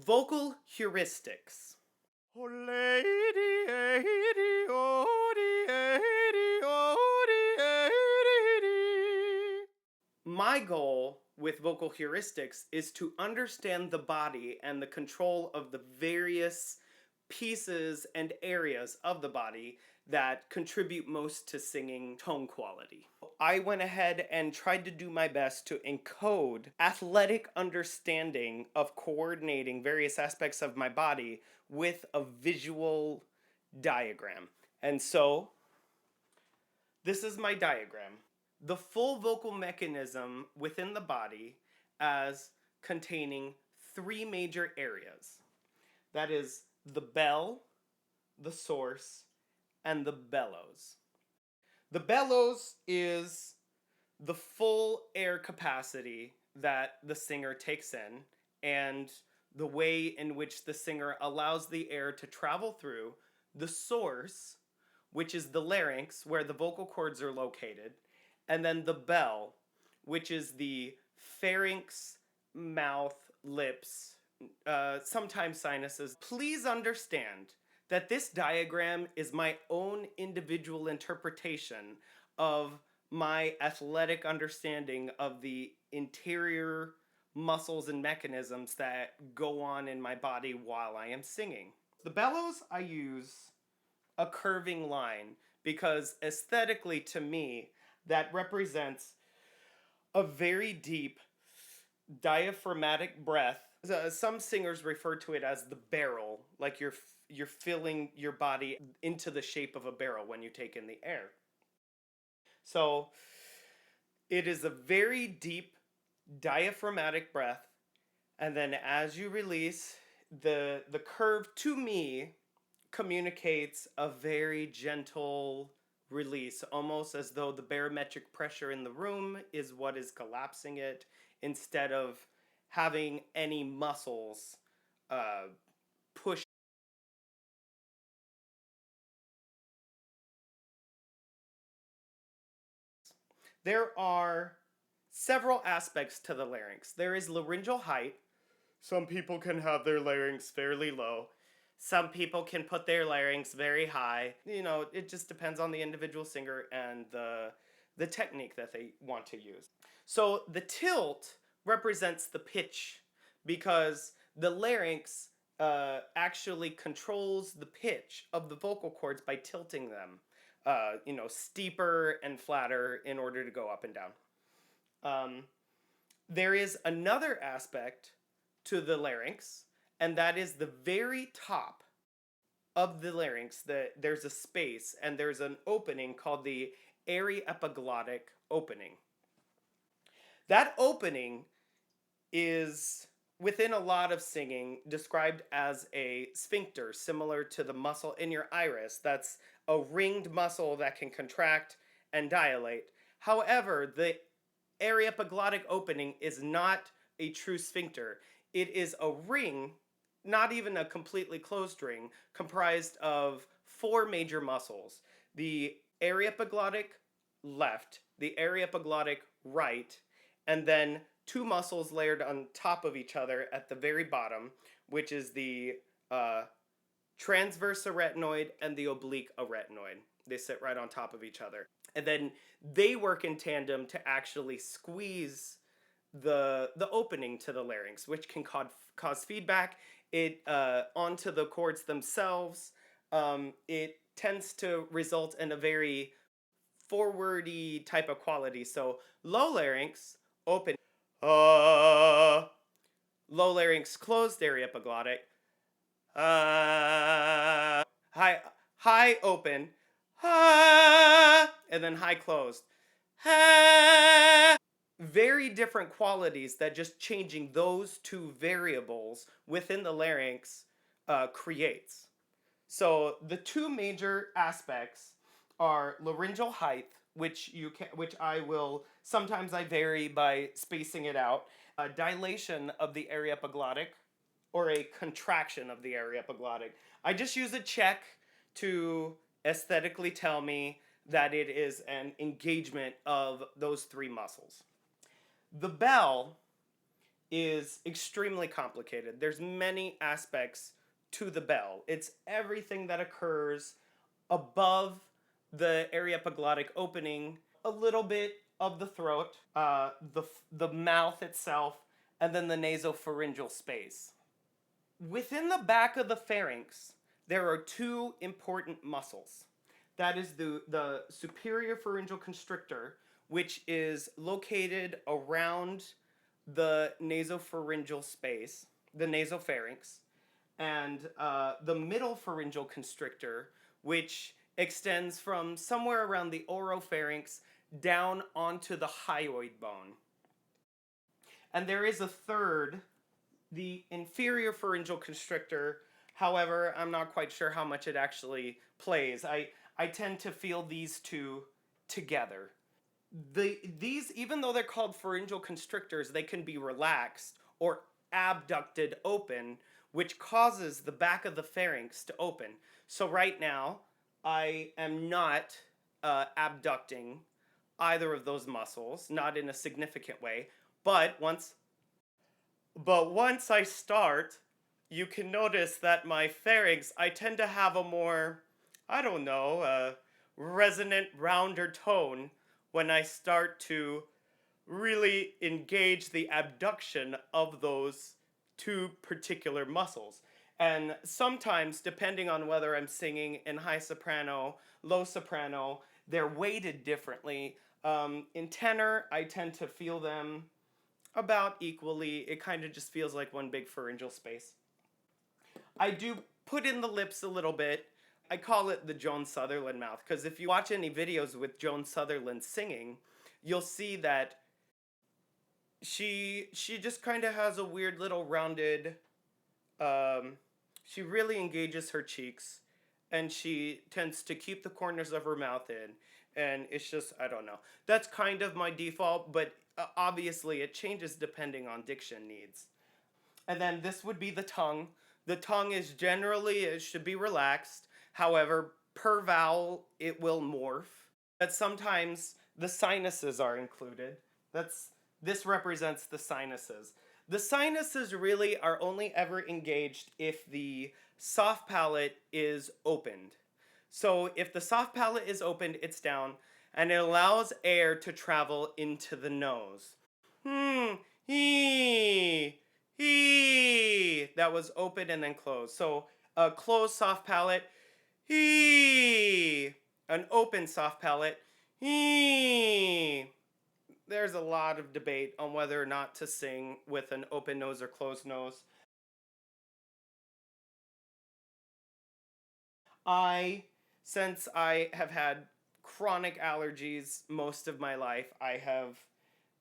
Vocal heuristics. Oh, lady, oh, My goal with vocal heuristics is to understand the body and the control of the various pieces and areas of the body that contribute most to singing tone quality. I went ahead and tried to do my best to encode athletic understanding of coordinating various aspects of my body with a visual diagram. And so, this is my diagram. The full vocal mechanism within the body as containing three major areas. That is the bell, the source, and the bellows. The bellows is the full air capacity that the singer takes in and the way in which the singer allows the air to travel through. The source, which is the larynx where the vocal cords are located, and then the bell, which is the pharynx, mouth, lips, sometimes sinuses. Please understand that this diagram is my own individual interpretation of my athletic understanding of the interior muscles and mechanisms that go on in my body while I am singing. The bellows, I use a curving line because aesthetically to me that represents a very deep diaphragmatic breath. Some singers refer to it as the barrel, like you're filling your body into the shape of a barrel when you take in the air. So it is a very deep diaphragmatic breath, and then as you release, the curve to me communicates a very gentle release, almost as though the barometric pressure in the room is what is collapsing it instead of having any muscles push. There are several aspects to the larynx. There is laryngeal height. Some people can have their larynx fairly low. Some people can put their larynx very high. You know, it just depends on the individual singer and the technique that they want to use. So the tilt represents the pitch because the larynx actually controls the pitch of the vocal cords by tilting them, steeper and flatter in order to go up and down. There is another aspect to the larynx, and that is the very top of the larynx. There's a space and there's an opening called the aryepiglottic opening. That opening is within a lot of singing described as a sphincter, similar to the muscle in your iris. That's a ringed muscle that can contract and dilate. However, the aryepiglottic opening is not a true sphincter. It is a ring, not even a completely closed ring, comprised of four major muscles: the aryepiglottic left, the aryepiglottic right, and then two muscles layered on top of each other at the very bottom, which is the transverse arytenoid and the oblique arytenoid. They sit right on top of each other. And then they work in tandem to actually squeeze the opening to the larynx, which can cause feedback onto the cords themselves. It tends to result in a very forwardy type of quality. So low larynx, open. Low larynx, closed aryepiglottic. High open. And then high closed. Very different qualities that just changing those two variables within the larynx creates. So the two major aspects are laryngeal height, which I will sometimes I vary by spacing it out. Dilation of the aryepiglottic, or a contraction of the aryepiglottic. I just use a check to aesthetically tell me that it is an engagement of those three muscles. The bell is extremely complicated. There's many aspects to the bell. It's everything that occurs above the aryepiglottic opening, a little bit of the throat, the mouth itself, and then the nasopharyngeal space. Within the back of the pharynx, there are two important muscles. That is the superior pharyngeal constrictor, which is located around the nasopharyngeal space, the nasopharynx, and the middle pharyngeal constrictor, which extends from somewhere around the oropharynx down onto the hyoid bone. And there is a third, the inferior pharyngeal constrictor. However, I'm not quite sure how much it actually plays. I tend to feel these two together. These, even though they're called pharyngeal constrictors, they can be relaxed or abducted open, which causes the back of the pharynx to open. So right now, I am not abducting either of those muscles, not in a significant way. But once I start, you can notice that my pharynx, I tend to have a more, I don't know, resonant, rounder tone when I start to really engage the abduction of those two particular muscles. And sometimes, depending on whether I'm singing in high soprano, low soprano, they're weighted differently. In tenor, I tend to feel them about equally. It kind of just feels like one big pharyngeal space. I do put in the lips a little bit. I call it the Joan Sutherland mouth, because if you watch any videos with Joan Sutherland singing, you'll see that she just kind of has a weird little rounded, she really engages her cheeks, and she tends to keep the corners of her mouth in, and it's just, I don't know. That's kind of my default, but obviously it changes depending on diction needs. And then this would be the tongue. The tongue is generally, it should be relaxed. However, per vowel, it will morph. But sometimes the sinuses are included. This represents the sinuses. The sinuses really are only ever engaged if the soft palate is opened. So if the soft palate is opened, it's down, and it allows air to travel into the nose. He. That was open and then closed. So a closed soft palate. He. An open soft palate. He. There's a lot of debate on whether or not to sing with an open nose or closed nose. Since I have had chronic allergies most of my life, I have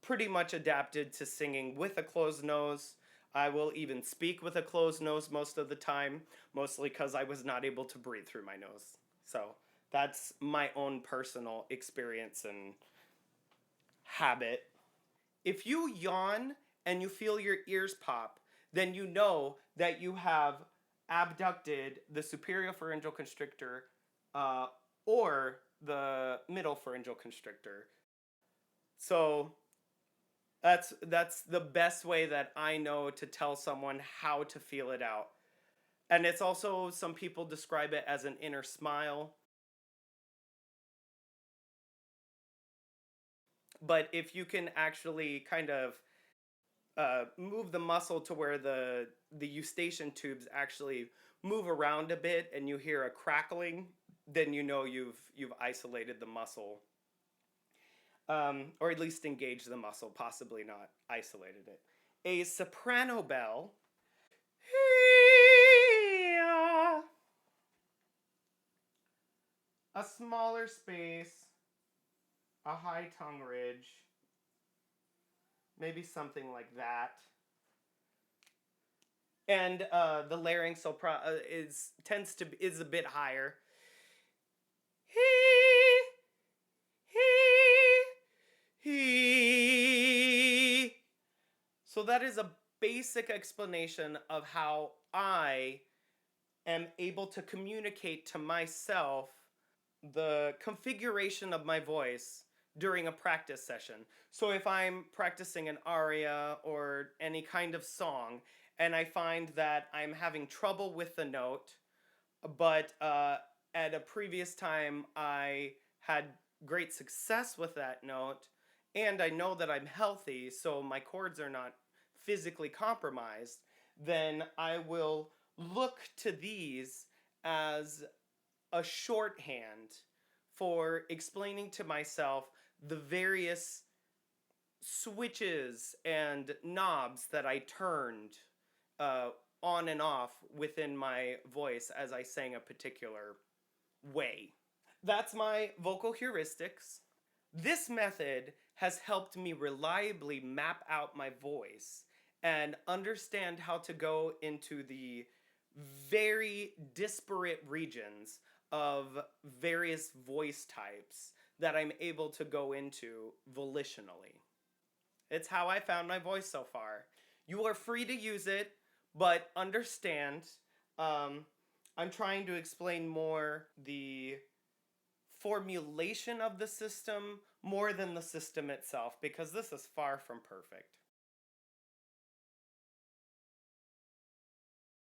pretty much adapted to singing with a closed nose. I will even speak with a closed nose most of the time, mostly because I was not able to breathe through my nose. So that's my own personal experience and habit. If you yawn and you feel your ears pop, then you know that you have abducted the superior pharyngeal constrictor or the middle pharyngeal constrictor. So that's the best way that I know to tell someone how to feel it out. And it's also, some people describe it as an inner smile. But if you can actually kind of move the muscle to where the eustachian tubes actually move around a bit and you hear a crackling, then you know you've isolated the muscle. Or at least engaged the muscle, possibly not isolated it. A soprano bell. A smaller space, a high tongue ridge, maybe something like that. And the larynx is a bit higher. So that is a basic explanation of how I am able to communicate to myself the configuration of my voice during a practice session. So if I'm practicing an aria or any kind of song and I find that I'm having trouble with the note, but at a previous time I had great success with that note, and I know that I'm healthy, so my chords are not physically compromised, then I will look to these as a shorthand for explaining to myself the various switches and knobs that I turned uh, on and off within my voice as I sang a particular way. That's my vocal heuristics. This method has helped me reliably map out my voice and understand how to go into the very disparate regions of various voice types that I'm able to go into volitionally. It's how I found my voice so far. You are free to use it, but understand, I'm trying to explain more the formulation of the system more than the system itself, because this is far from perfect.